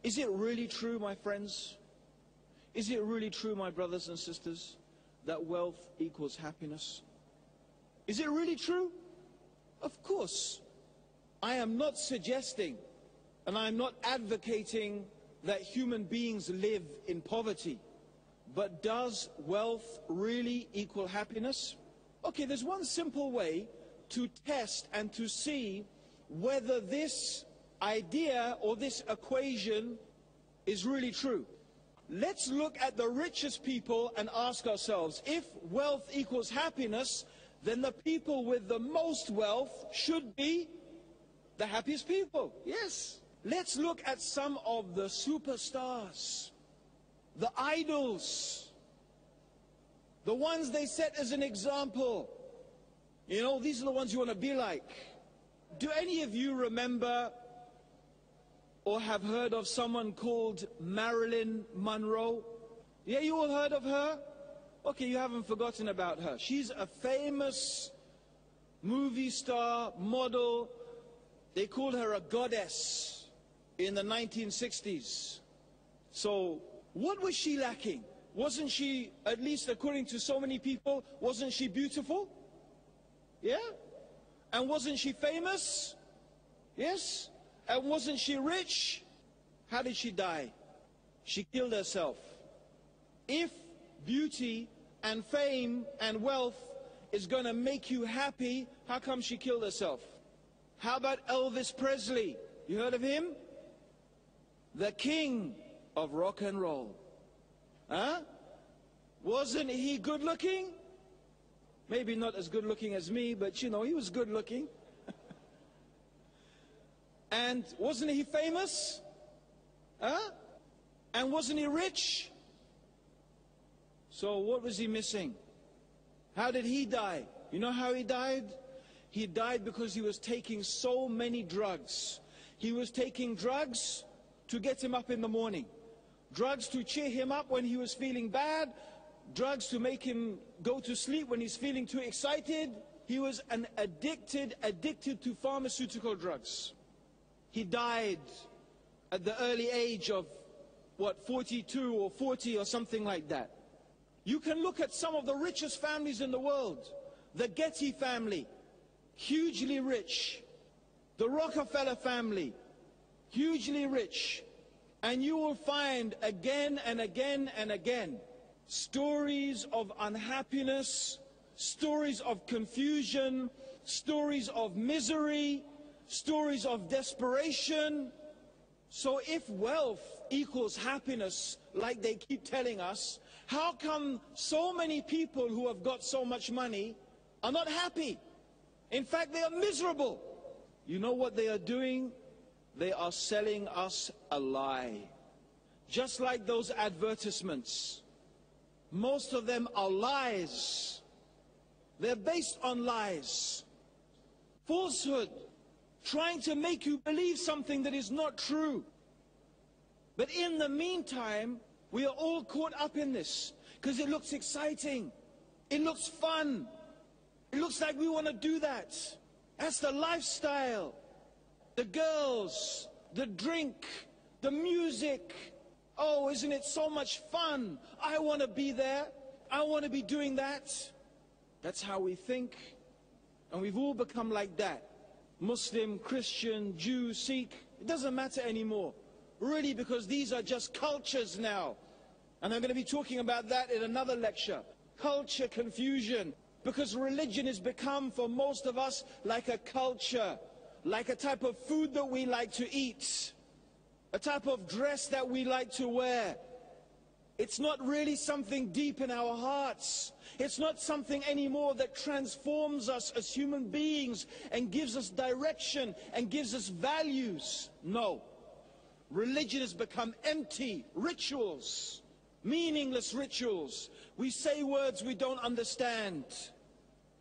Is it really true, my friends? Is it really true, my brothers and sisters, that wealth equals happiness? Is it really true? Of course. I am not suggesting and I am not advocating that human beings live in poverty. But does wealth really equal happiness? Okay, there's one simple way to test and to see whether this idea or this equation is really true. Let's look at the richest people and ask ourselves, if wealth equals happiness, then the people with the most wealth should be the happiest people. Yes. Let's look at some of the superstars, the idols, the ones they set as an example. You know, these are the ones you want to be like. Do any of you remember or have heard of someone called Marilyn Monroe? Yeah, you all heard of her? Okay, you haven't forgotten about her. She's a famous movie star, model. They called her a goddess in the 1960s. So, what was she lacking? Wasn't she, at least according to so many people, wasn't she beautiful? Yeah? And wasn't she famous? Yes? And wasn't she rich? How did she die? She killed herself. If beauty and fame and wealth is going to make you happy, how come she killed herself? How about Elvis Presley? You heard of him? The king of rock and roll. Huh? Wasn't he good looking? Maybe not as good looking as me, but you know, he was good looking. And wasn't he famous? Huh? And wasn't he rich? So what was he missing? How did he die? You know how he died? He died because he was taking so many drugs. He was taking drugs to get him up in the morning. Drugs to cheer him up when he was feeling bad. Drugs to make him go to sleep when he's feeling too excited. He was an addicted to pharmaceutical drugs. He died at the early age of, 42 or 40 or something like that. You can look at some of the richest families in the world. The Getty family, hugely rich. The Rockefeller family, hugely rich. And you will find again and again and again stories of unhappiness, stories of confusion, stories of misery, stories of desperation. So if wealth equals happiness, like they keep telling us, how come so many people who have got so much money are not happy? In fact, they are miserable. You know what they are doing? They are selling us a lie. Just like those advertisements. Most of them are lies. They're based on lies. Falsehood. Trying to make you believe something that is not true. But in the meantime, we are all caught up in this because it looks exciting. It looks fun. It looks like we want to do that. That's the lifestyle. The girls, the drink, the music. Oh, isn't it so much fun? I want to be there. I want to be doing that. That's how we think. And we've all become like that. Muslim, Christian, Jew, Sikh, it doesn't matter anymore. Really, because these are just cultures now. And I'm going to be talking about that in another lecture. Culture confusion. Because religion has become, for most of us, like a culture. Like a type of food that we like to eat. A type of dress that we like to wear. It's not really something deep in our hearts. It's not something anymore that transforms us as human beings and gives us direction and gives us values. No. Religion has become empty rituals, meaningless rituals. We say words we don't understand.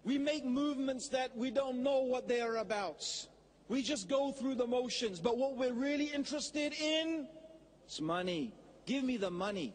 We make movements that we don't know what they are about. We just go through the motions. But what we're really interested in is money. Give me the money.